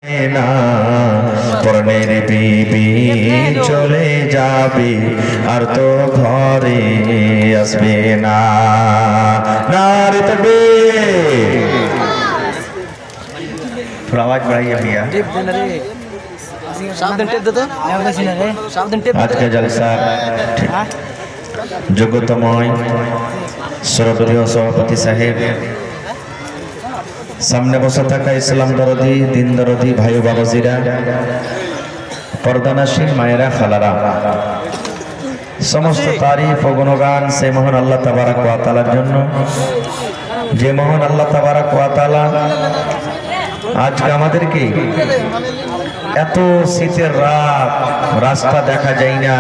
না পরনের বিবি চলে যাবে আর তো ঘরে আসবে না। নারে তাকবীর, थोड़ा आवाज बढ़ाइए भैया। आज का जलसा যোগ্যতময় শ্রদ্ধেয় সভাপতি সাহেব, সামনে বসে থাকা ইসলাম দরদি দিন দরদি ভাই বাবাজিরা, পর্দানাসীন মায়েরা খালারা, সমস্ত তারিফ ও গুণগান সেই মহান আল্লাহ তাবারাক ওয়া তাআলার জন্য, যে মহান আল্লাহ তাবারাক ওয়া তাআলা আজকে আমাদেরকে এত শীতের রাত, রাস্তা দেখা যায় না,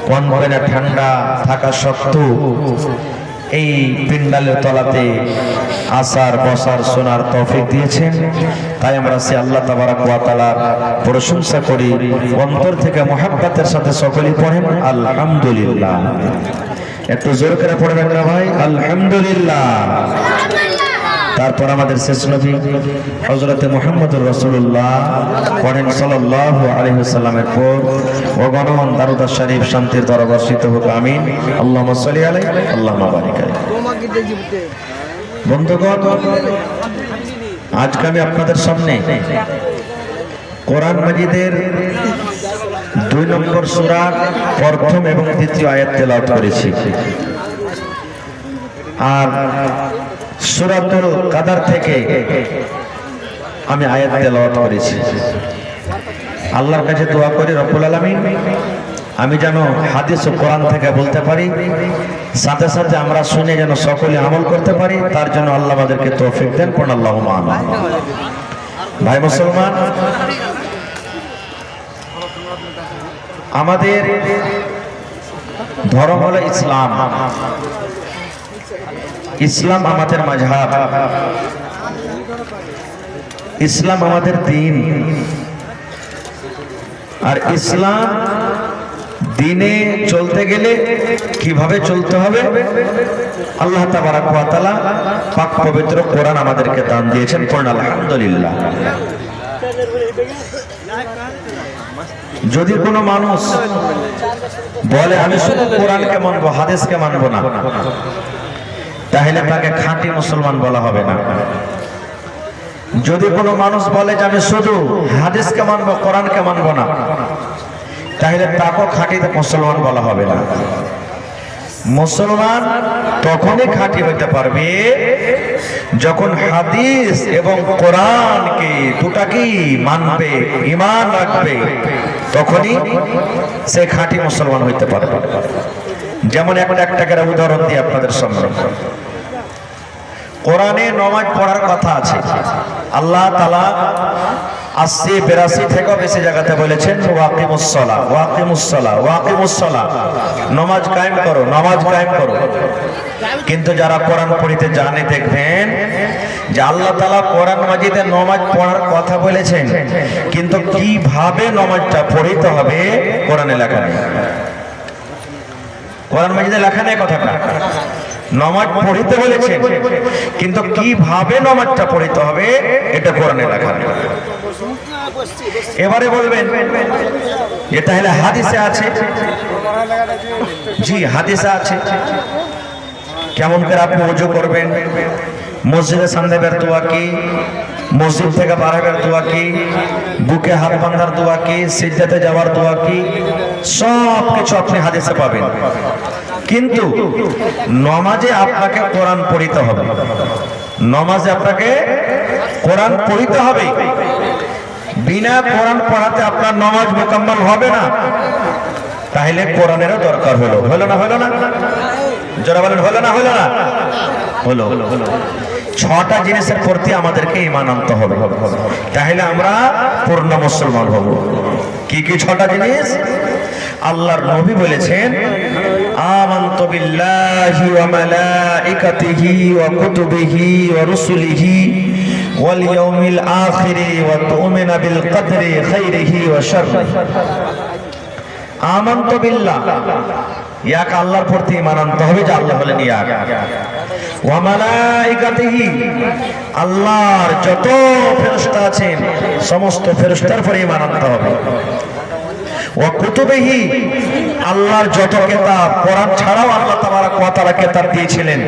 কনকনে ঠান্ডা থাকা সত্ত্বেও এই পিন্ডালের তলাতে আসার বসার শোনার তৌফিক দিয়েছেন। তাই আমরা সে আল্লাহ তাবারাক ওয়া তাআলার প্রশংসা করি, অন্তর থেকে মুহাব্বতের সাথে সকলেই পড়েন আলহামদুলিল্লাহ। একটু জোর করে পড়বেন না ভাই, আলহামদুলিল্লাহ। তারপর আমাদের শেষ নবী হযরতে মুহাম্মদুর রাসূলুল্লাহ পড়েন সাল্লাল্লাহু আলাইহি ওয়াসাল্লামের পর অগণন দারুদ শরীফ শান্তির দরবার বর্ষিত হোক, আমিন। আল্লাহুম্মা সাল্লি আলাইহি আল্লাহুম্মা বারিক আলাইহি। বন্ধুগণ, আজকে আমি আপনাদের সামনে কোরআন মাজিদের 2 নম্বর সূরার প্রথম এবং দ্বিতীয় আয়াত তেলাওয়াত করেছি। আর সূরাতুল কাদার থেকে আমি আয়াত তেলাওয়াত করেছি। আল্লাহর কাছে দোয়া করি রব্বুল আলামিন আমি যেন হাদিস ও কোরআন থেকে বলতে পারি, সাথে সাথে আমরা শুনে যেন সকলে আমল করতে পারি, তার জন্য আল্লাহ আমাদেরকে তৌফিক দেন। কোন আল্লাহুম্মা আমিন। ভাই মুসলমান, আমাদের ধর্ম হলো ইসলাম। ইসলাম আমাদের মাযহাব, ইসলাম আমাদের দ্বীন। আর ইসলাম দ্বীনে চলতে গেলে কিভাবে চলতে হবে আল্লাহ তাবারাক ওয়া তাআলা পাক পবিত্র কোরআন আমাদেরকে দান দিয়েছেন। পড়ুন আলহামদুলিল্লাহ। যদি কোনো মানুষ বলে আমি শুধু কোরআনকে মানবো, হাদিসকে মানবো না, তাহলে তাকে খাঁটি মুসলমান বলা হবে না। যদি কোনো মানুষ বলে যে আমি শুধু হাদিসকে মানবো, কোরআনকে মানবো না, তাহলে তাকেও খাঁটি মুসলমান বলা হবে না। মুসলমান তখনই খাঁটি হইতে পারবে যখন হাদিস এবং কোরআনকে দুটাকেই মানবে, ঈমান রাখবে, তখনই সে খাঁটি মুসলমান হইতে পারবে। যেমন একটা করে উদাহরণ দিয়ে আপনাদের সামনে, কোরআনে নামাজ পড়ার কথা আছে। আল্লাহ তাআলা ৮০-৮২ থেকে বেশি জায়গাতে বলেছেন ওয়াকিমুস সালাহ, ওয়াকিমুস সালাহ, ওয়াকিমুস সালাহ, নামাজ কায়েম করো, নামাজ কায়েম করো। কিন্তু যারা কোরআন পড়িতে জানে দেখবেন যে আল্লাহ তাআলা কোরআন মাজিদে নামাজ পড়ার কথা বলেছেন, কিন্তু কিভাবে নামাজটা পড়িতে হবে কোরআনে লেখা নেই। কোরআন মাজিদে লেখা নেই কথাটা। নামাজ পড়িতে বলেছেন, কিন্তু কিভাবে নামাজটা পড়িতে হবে এটা কোরআনে লেখা নেই। এবারে বলবেন যে তাহলে হাদিসে আছে। জি, হাদিসে আছে। কেমন করে আপনি ওযু করবেন, মসজিদের সামনে বের দোয়া কি, মসজিদ থেকে বাড়াবার দোয়া কি, বুকে হাত বাঁধার দোয়া কি, সিজদাতে যাওয়ার দোয়া কি, সব কিছু আপনি হাদিসে পাবেন। কিন্তু নামাজে আপনাকে কোরআন পড়িতে হবে, নামাজে আপনাকে কোরআন পড়িতে হবে। বিনা কোরআন পড়াতে আপনার নামাজ মুকাম্মাল হবে না। তাহলে কোরআনেরও দরকার হলো, হলো না? হলো না? যারা বলেন হলো না? হলো না? হলো। 6টা জিনিসের প্রতি আমাদেরকে ঈমান আনতে হবে, তাহলে আমরা পূর্ণ মুসলমান হব। কি কি 6টা জিনিস? আল্লাহর নবী বলেছেন আমানতু বিল্লাহি ওয়া মালাইকাতিহি ওয়া কুতুবিহি ওয়া রুসুলিহি ওয়াল ইয়াউমিল আখিরি ওয়া তু'মিনু বিল কদরি খাইরিহি ওয়া শাররিহি। আমানতু বিল্লাহ, এক আল্লাহর প্রতি ঈমান আনতে হবে যে আল্লাহ হলেন এক। ওয়া মালাইকাতিহি, আল্লাহর যত ফেরেশতা সমস্ত ফেরেশতার উপরে ঈমান আনতে হবে। ওয়া কুতুবিহি, আল্লাহর যত কিতাব, কোরআন ছাড়াও আল্লাহ তাবারাক ওয়া তাআলা কিতাব দিয়েছিলেন,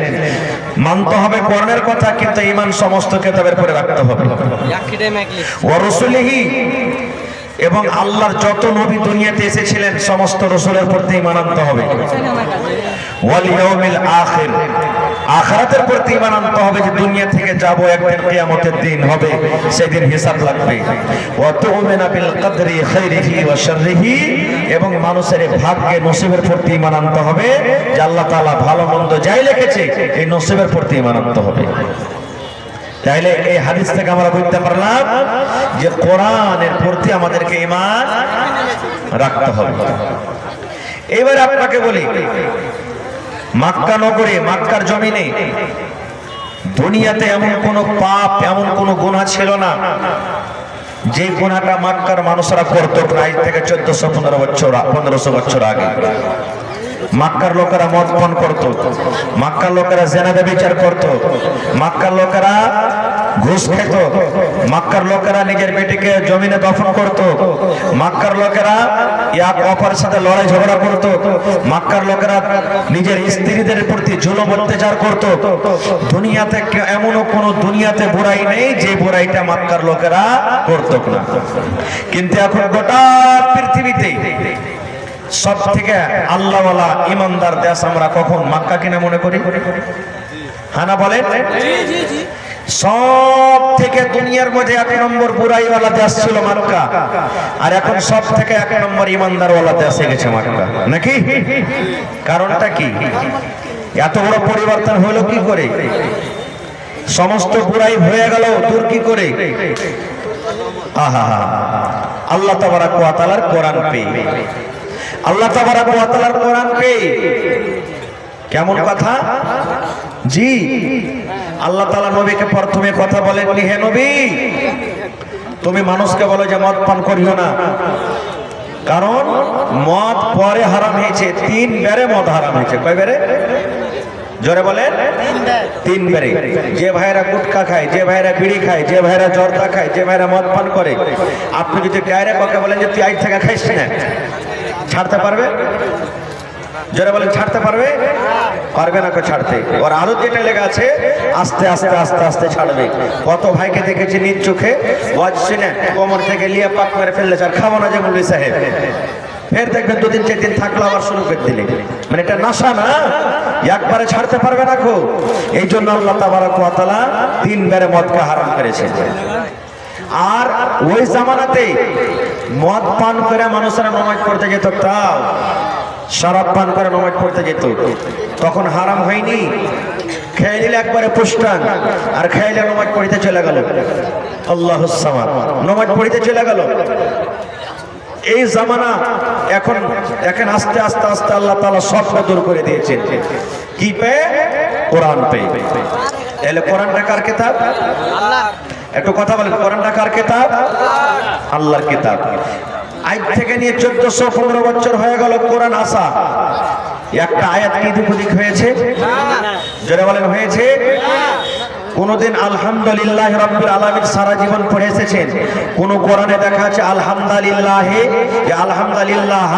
মানতে হবে কোরআনের কথা, কিন্তু ঈমান সমস্ত কিতাবের উপরে রাখতে হবে। ওয়া রাসূলিহি, এবং আল্লাহর যত নবী দুনিয়াতে এসেছিলেন সমস্ত রাসূলের প্রতি ঈমান আনতে হবে। ওয়াল ইয়াউমিল আখির, আখিরাতের প্রতি ঈমান আনতে হবে যে দুনিয়া থেকে যাব, একদিন কিয়ামতের দিন হবে, সেদিন হিসাব লাগবে। ওয়া তু'মিনা বিল কদরি খাইরিহি ওয়া শাররিহি, এবং মানুষের ভাগ্যে নসিবের প্রতি ঈমান আনতে হবে যে আল্লাহ তাআলা ভালো মন্দ যাই লিখেছে এই নসিবের প্রতি ঈমান আনতে হবে। তাইলে এই হাদিস থেকে আমরা বুঝতে পারলাম যে কোরআনের প্রতি আমাদেরকে ঈমান রাখতে হবে। এবার আপনাকে বলি, মক্কা নগরে, মক্কার জমিনে দুনিয়াতে এমন কোন পাপ, এমন কোন গুনাহ ছিল না যে গুনাহটা মক্কার মানুষরা করতো প্রায় থেকে 1415 বছর আগে। মক্কার লোকেরা মদ পান করত, মক্কার লোকেরা জেনাদা বিচার করত, মক্কার লোকেরা ঘুষ খেত, মক্কার লোকেরা নিজের বেটিকে জমিনে দফন করত, মক্কার লোকেরা এক অপরের সাথে লড়াই ঝগড়া করত, মক্কার লোকেরা নিজের স্ত্রীদের প্রতি জুলুম অত্যাচার করত। দুনিয়াতে এমনও কোন দুনিয়াতে বুড়াই নেই যে বুড়াইটা মক্কার লোকেরা করত না। কিন্তু এখন গোটা পৃথিবীতে সব থেকে আল্লাহওয়ালা ইমানদার দেশ আমরা কখন মক্কা কিনা মনে করি? হানা বলেন, সব থেকে দুনিয়ার মধ্যে 1 নম্বর বুরাইওয়ালা দেশ ছিল মক্কা, আর এখন সব থেকে 1 নম্বর ইমানদারওয়ালা দেশ হয়ে গেছে মক্কা, নাকি? কারণটা কি? এত বড় পরিবর্তন হলো কি করে? সমস্ত বুরাই হয়ে গেল দূর কি করে? আহা, আল্লাহ তাবারাক ওয়া তাআলার কোরআন পেয়ে, আল্লাহ তাবারাক ওয়া তাআলার কোরআন পেয়ে। কেমন কথা? জি, আল্লাহ তাআলা নবীকে প্রথমে কথা বলেননি, হে নবী তুমি মানুষকে বলো যে মদ পান করিও না, কারণ মদ পরে হারাম হয়েছে, 3 বারে মদ হারাম হয়েছে। কয় বারে? জোরে বলেন, 3 বারে। যে ভাইরা গুটখা খায়, যে ভাইরা বিড়ি খায়, যে ভাইরা জর্দা খায়, যে ভাইরা মদ পান করে, আপনি যদি ডাইরেক্ট ওকে বলেন যে তুই আজ থেকে খাইস না, ছাড়তে পারবে? যারা বলেন ছাড়তে পারবে? পারবে না, ছাড়তে। ওর আরো যেটা লেগে আছে আস্তে আস্তে আস্তে আস্তে ছাড়বে। কত ভাইকে দেখেছি নিজ চোখে ওয়াজ শুনে কোমর থেকে লিয়ে পাক মেরে ফেললে, আর খাবো না যে মৌলভী সাহেব, ফের দেখবেন 2-3-4 দিন থাকলো আবার শুরু করে দিলে। মানে এটা নাশা না, একবারে ছাড়তে পারবে না খুব। এই জন্য আল্লাহ তাবারাক ওয়া তাআলা 3 বারে মদকে হারাম করেছে। আর ওই জামানাতে মদ পান করে মানুষরা নামাজ পড়তে যেত, তাও শরাব পান করে নামাজ পড়তে যেত, তখন হারাম হয়নি। খেয়ে নিলে একবারে পুষ্টান, আর খেয়ে নামাজ পড়তে চলে গেল, আল্লাহুস সামাদ, নামাজ পড়তে চলে গেল। এই জামানা এখন আস্তে আস্তে আস্তে আল্লাহ তাআলা সব দূর করে দিয়েছেন। কি পেয়ে? কোরআন পেয়ে। তাহলে কোরআনটা কার কিতাব? আল্লাহর। একটু কথা বলেন, কোরআনটা কার কিতাব? আল্লাহর কিতাব। আজ থেকে নিয়ে 1415 বছর হয়ে গেল কোরআন আসা, একটা আয়াত কি দিক হয়েছে? যারা বলেন হয়েছে? কোনদিন আলহামদুলিল্লাহ রাব্বিল আলামিন সারা জীবন পড়ে এসেছেন? কোন কোরআনে দেখা আছে আলহামদুলিল্লাহ, ইয়া আলহামদুলিল্লাহ,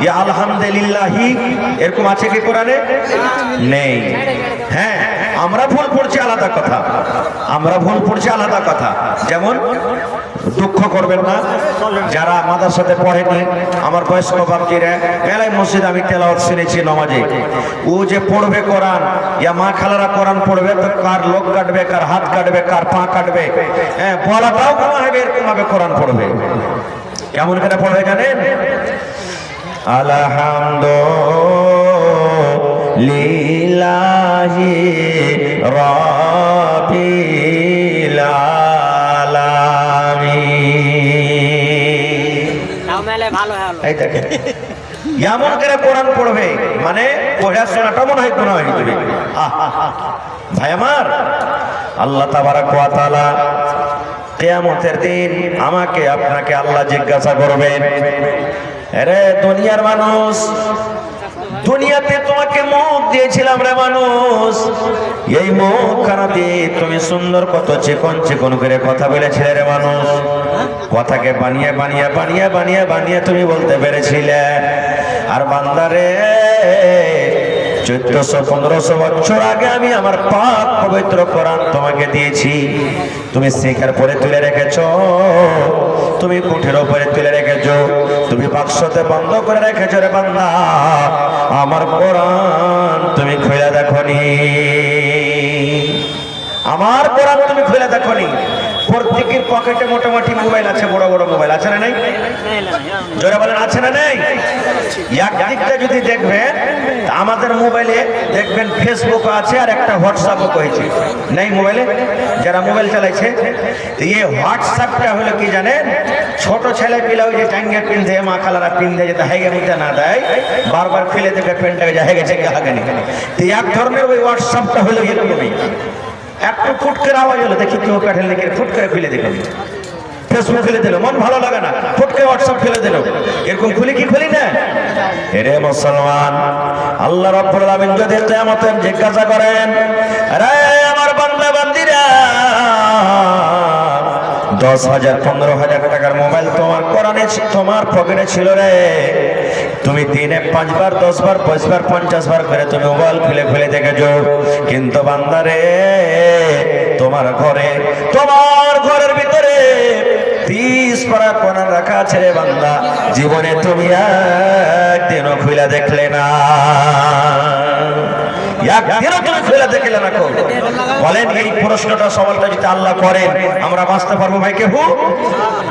ইয়া আলহামদুলিল্লাহি, এরকম আছে কি কোরআনে? নেই। হ্যাঁ, আমরা ভুল পড়ছি আলাদা কথা, আমরা ভুল পড়ছি আলাদা কথা। যেমন দুঃখ করবেন না যারা মাদ্রাসাতে পড়েনি, আমার বয়স্ক বাপজিরা, মেলায় মসজিদ আমি তেলাওয়াত শুনেছি নামাজে, ও যে পড়বে কোরআন, ইয়া মা খালারা কোরআন পড়বে তো কার লোক কাটবে, কার হাত কাটবে, কার পা কাটবে, হ্যাঁ বলাটাও কমা হবে, এরকম ভাবে কোরআন পড়বে। কেমন করে পড়বে জানেন? আলহামদুলিল্লাহি রাব্বিল আলামিন। এই দেখেন এমন করে কোরআন পড়বে, মানে পড়াশোনাটা মনে হয় কোনো হয় তুমি। ভাই আমার, আল্লাহ তাবারাক ওয়া তাআলা কিয়ামতের দিন আমাকে আপনাকে আল্লাহ জিজ্ঞাসা করবেন, আরে দুনিয়ার মানুষ, দুনিয়াতে তোমাকে মুখ দিয়েছিলাম রে মানুষ, এই মুখখানা দিয়ে তুমি সুন্দর কত চিকন চিকন করে কথা বলেছিলে রে মানুষ, কথাকে বানিয়ে বানিয়ে বানিয়ে বানিয়ে বানিয়ে তুমি বলতে পেরেছিলে। আর বান্দারে 1400-1500 বছর আগে আমি আমার পাক পবিত্র কোরআন তোমাকে দিয়েছি, তুমি শিখার পরে তুলে রেখেছো, তুমি কুঠির উপরে তুলে রেখেছো, তুমি বাক্সতে বন্ধ করে রেখেছো। রে বান্দা, আমার কোরআন তুমি খুলে দেখোনি, আমার কোরআন তুমি খুলে দেখোনি। প্রত্যেকের পকেটে মোটামুটি মোবাইল আছে, বড় বড় মোবাইল আছে না নাই? জোরে বলেন আছে না নেই? একদিকটা যদি দেখবেন আমাদের মোবাইলে দেখবেন ফেসবুক আছে আর একটা হোয়াটসঅ্যাপও হয়েছে, নেই মোবাইলে? যারা মোবাইল চালাইছে, এই হোয়াটসঅ্যাপটা হলো কি জানেন, ছোট ছেলে পিলা ওই যে টাঙ্গে পিন দেয়, মা খালারা পিন দেয়, যেটা হেগে মুখে না দেয়, বারবার ফেলে দেবে পেনটাকে, যা হেগেছে হাগেনি। তো এক ধরনের ওই হোয়াটসঅ্যাপটা হলো এরকমই, একটু ফুট করে আওয়াজ হলো, দেখি কেউ কাঠের লেগে ফুট করে খুলে দেখো, ফেসবুক খুলে দিল, মন ভালো লাগে না, ফুট করে হোয়াটসঅ্যাপ খুলে দিল, এরকম খুলি কি খুলি না? এরে মুসলমান, আল্লাহ রাব্বুল আলামিন যদি কিয়ামতে জিজ্ঞাসা করেন, আরে আমার বান্দা বান্দিরা, 10,000 15,000 টাকার মোবাইল তোমার কোরআনে তোমার পকেটে ছিল রে, তুমি দিনে 5 বার 10 বার 20 বার 50 বার করে তুমি মোবাইল খুলে খুলে দেখেছো, কিন্তু বান্দারে তোমার ঘরের ভিতরে 30 পারা কোরআন রাখা আছে রে বান্দা, জীবনে তুমি একদিনও খুলে দেখলে না, একদিনও তুমি খুলে দেখলে না। বলেন এই প্রশ্নটা সওয়ালটা যদি আল্লাহ করেন, আমরা বাঁচতে পারবো ভাই?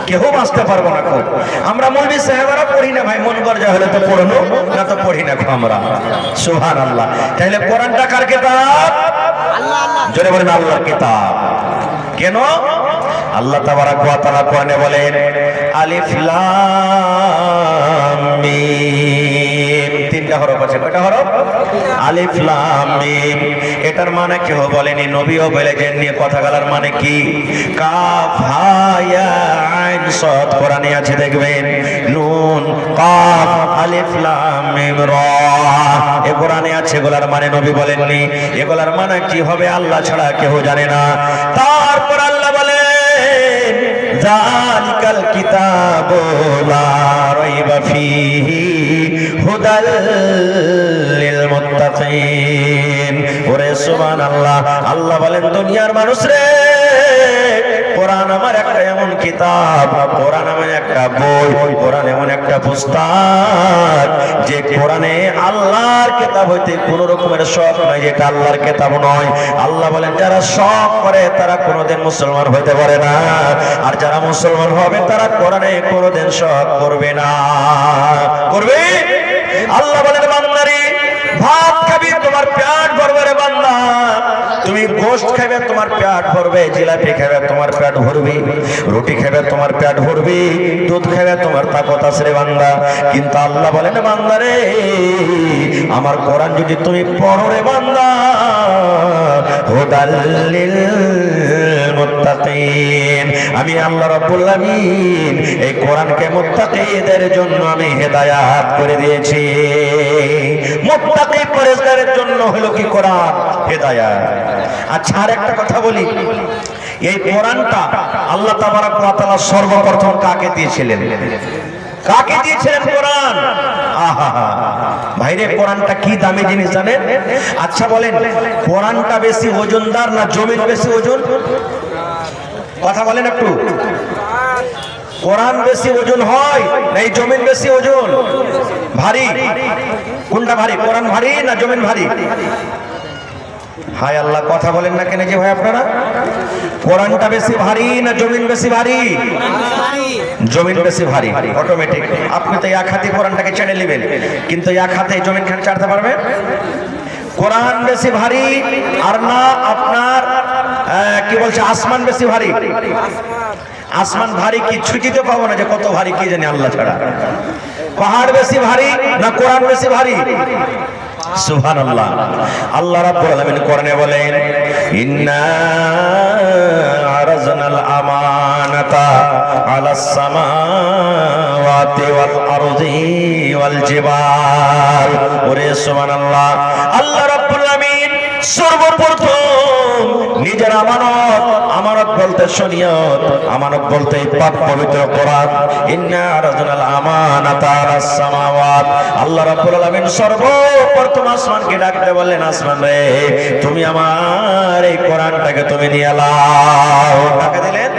কেউ বাঁচতে পারবো না। আমরা মৌলভী সাহেবরা পড়ি না ভাই, মন গর্জা হলে তো পড়লো, না তো পড়ি না আমরা। সুবহানাল্লাহ। তাহলে কোরআনটা কার কিতাব? জোরে বলেন আল্লাহর কিতাব। কেন? আল্লাহ তাবারাক ওয়া তাআলা কোরআনে বলেন, আলিফ লাম মিম, 3টা হরফ আছে। কয়টা হরফ? আলিফ লাম মিম। এটার মানে কেউ বলেনি, নবীও বলেছেন। নিয়ে কথা বলার মানে কি? কাফ হা ইয়া আইন সাদ কোরআনে আছে দেখবেন, নুন কাফ আলিফ লাম মিম রা, এ কোরআনে আছে। এগুলার মানে নবী বলেননি। এগুলার মানে কি হবে আল্লাহ ছাড়া কেউ জানে না। তারপর আল্লাহ বলেন, যালিকাল কিতাবু লা রাইবা ফীহি হুদাল লিল মুত্তাকিন। ওরে সুবহানাল্লাহ। আল্লাহ বলেন, দুনিয়ার মানুষ রে, কোরআন আমার একটা এমন কিতাব, কোরআন এমন একটা বই, কোরআন এমন একটা পুস্তক যে কোরআনে আল্লাহর কিতাব হইতে কোন রকমের শখ নাই, যেটা আল্লাহর কিতাব নয়। আল্লাহ বলেন, যারা শখ করে তারা কোনোদিন মুসলমান হইতে পারে না, আর যারা মুসলমান হবে তারা কোরআনে কোনোদিন শখ করবে না। করবে? আল্লাহ বলেন, বান্দারে ভাত খাবি তোমার পেট ভরবে রে বান্দা, তুমি গোশত খাবে তোমার পেট ভরবে, জিলাপি খাবে তোমার পেট ভরবে, রুটি খাবে তোমার পেট ভরবে, দুধ খাবে তোমার তাকত আছে রে বান্দা। কিন্তু আল্লাহ বলেন, বান্দা রে, আমার কোরআন যদি তুমি পড়ো রে বান্দা, হুদাল লিল মুত্তাকিন, আমি আল্লাহ রাব্বুল আলামিন এই কোরআনকে মুত্তাকিদের জন্য আমি হেদায়েত করে দিয়েছি। মুত্তাকি পরেজগারের জন্য হলো কি কোরআন? হেদায়েত। আচ্ছা, আর একটা কথা বলি, এই কোরআনটা আল্লাহ তাবারাক ওয়া তাআলা সর্বপ্রথম কাকে দিয়েছিলেন? কাকে দিয়েছিলেন কোরআন? আহা ভাইরে, কোরআনটা কি দামি জিনিস জানেন? আচ্ছা বলেন, কোরআনটা বেশি ওজনদার না জমিন বেশি ওজন? কথা বলেন একটু। কোরআন বেশি ওজন হয় না এই জমিন বেশি ওজন? ভারী কোনটা ভারী? কোরআন ভারী না জমিন ভারী? হায় আল্লাহ, কথা বলেন না কেন যে ভাই আপনারা? কোরআনটা বেশি ভারী না জমিন বেশি ভারী? জমিন বেশি ভারী অটোমেটিক। আপনি তো এক হাতে কোরআনটাকে ছেড়ে নেবেন, কিন্তু এক হাতে জমিন খান ছাড়তে পারবেন? কোরআন বেশি ভারী আর না আপনার কি বলছে আসমান বেশি ভারী? আসমান ভারী কি ছুটিতে পাবো না যে কত ভারী কি জানি আল্লাহ ছাড়া। পাহাড় বেশি ভারী না কোরআন বেশি ভারী? সুবহানাল্লাহ। আল্লাহ রাব্বুল আলামিন কোরআনে বলেন, ইন্না আরাজনাল আমানাতা আলাস সামাওয়াতি ওয়াল আরদি ওয়াল জিবাল। ওরে সুবহানাল্লাহ। আল্লাহ রাব্বুল আলামিন সর্বপ্রথম নিজের আমানত আমানত বলতে শরীয়ত, আমানত বলতে পাক পবিত্র কোরআন। ইন্না আরাজনাল আমানাতা আলাস সামাওয়াত। আল্লাহ রাব্বুল আলামিন সর্বপ্রথম আসমানকে ডাকতে বললেন, আসমান রে তুমি আমার এই কোরআনটাকে তুমি নিয়ে নাও। কাকে দিলেন?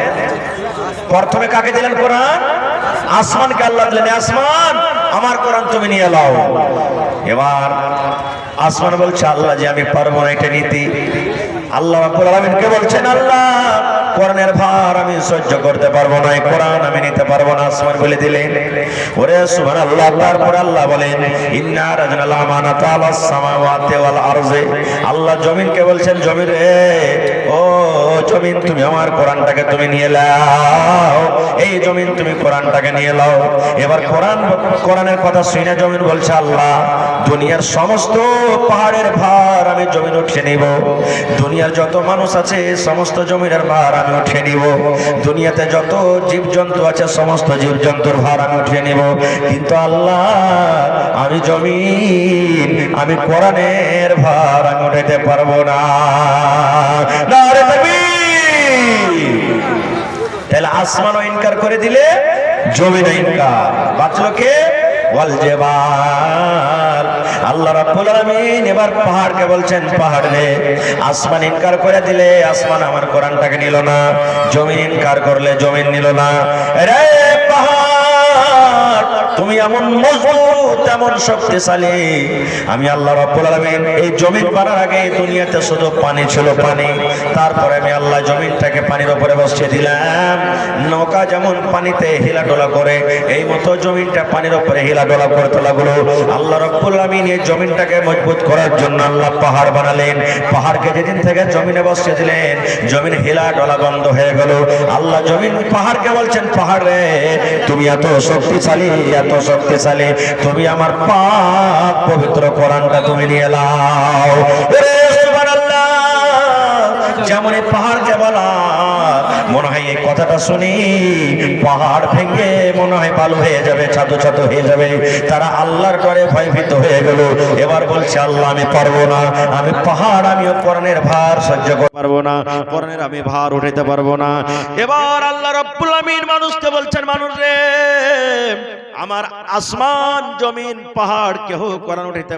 প্রথমে কাকে দিলেন কোরআন? আসমানকে আল্লাহ দিলেন, আসমান আমার কোরআন তুমি নিয়ে নাও। এবার আসমান বলছে, আল্লাহ যে আমি পারবো না এটা নিতে। আল্লাহ রাব্বুল আলামিনকে বলছেন, আল্লাহ কোরআনের ভার আমি সহ্য করতে পারবো না, এই কোরআন আমি নিতে পারবো না। আসমান বলে দিলেন, ওরে সুবহানাল্লাহ। তারপর আল্লাহ বলেন, ইন্না রাজনাল আমানাতা আলাস সামাওয়াতি ওয়াল আরজি। আল্লাহ জমিনকে বলছেন, জমিন রে ও জমিন তুমি আমার কোরআনটাকে তুমি নিয়ে নাও। এই জমিন তুমি কোরআনটাকে নিয়ে নাও। এবার কোরআনের কথা শুনে জমিন বলছে, আল্লাহ দুনিয়ার সমস্ত পাহাড়ের ভার আমি জমিন উঠিয়ে নিব। দুনিয়ার যত মানুষ আছে সমস্ত জমিনের ভার আমি উঠিয়ে নিব। দুনিয়াতে যত জীবজন্তু আছে সমস্ত জীবজন্তুর ভার আমি উঠিয়ে নিব। কিন্তু আল্লাহ আমি জমিন, আমি কোরআনের ভার আমি উঠাইতে পারবো না। নারে তাকবীর। তাহলে আসমানও ইনকার করে দিলে, জমিনও ইনকার। বাঁচলো কে? ওয়াল জিবাল। আল্লাহ রাব্বুল আলামিন এবার পাহাড়কে বলছেন, পাহাড় রে আসমান ইনকার করে দিলে আসমান আমার কোরআনটাকে নিল না, জমিন ইনকার করলে জমিন নিল না। রে পাহাড় তুমি এমন মজবুত, এমন শক্তিশালী। আমি আল্লাহ রাব্বুল আলামিন এই জমিন বানার আগে দুনিয়াতে শুধু পানি ছিল, পানি। তারপরে আমি আল্লাহ জমিনটাকে পানির উপরে বসিয়ে দিলাম। নৌকা যেমন পানিতে হিলাডোলা করে, এই মতো জমিনটা পানির উপরে হিলাডোলা করতে লাগলো। আল্লাহ রাব্বুল আলামিন এই জমিনটাকে মজবুত করার জন্য আল্লাহ পাহাড় বানালেন। পাহাড়কে যেদিন থেকে জমিনে বসিয়ে দিলেন, জমিন হিলাডোলা বন্ধ হয়ে গেল। আল্লাহ জমিন পাহাড়কে বলছেন, পাহাড় রে তুমি এত শক্তিশালী, এত শক্তিশালী, তুমি আমার পাক পবিত্র কোরআনটা তুমি নিয়ে নাও। সুবহানাল্লাহ। যেমন এই পাহাড়কে বলা, মনে হয় এই কথাটা শুনি পাহাড় ভেঙে মনে হয় বালু হয়ে যাবে, ছাতু ছাতু হয়ে যাবে। তারা আল্লাহর ডরে ভয়ভীত হয়ে গেল। এবার বলছে, আল্লাহ আমি পারবো না, আমি পাহাড়, আমিও কোরআনের ভার সহ্য করতে পারবো না, কোরআনের আমি ভার উঠাইতে পারবো না। এবার আল্লাহ রাব্বুল আমিন মানুষকে বলছেন, মানুষ রে আমার আসমান জমিন পাহাড় কেহ কোরআন উঠাইতে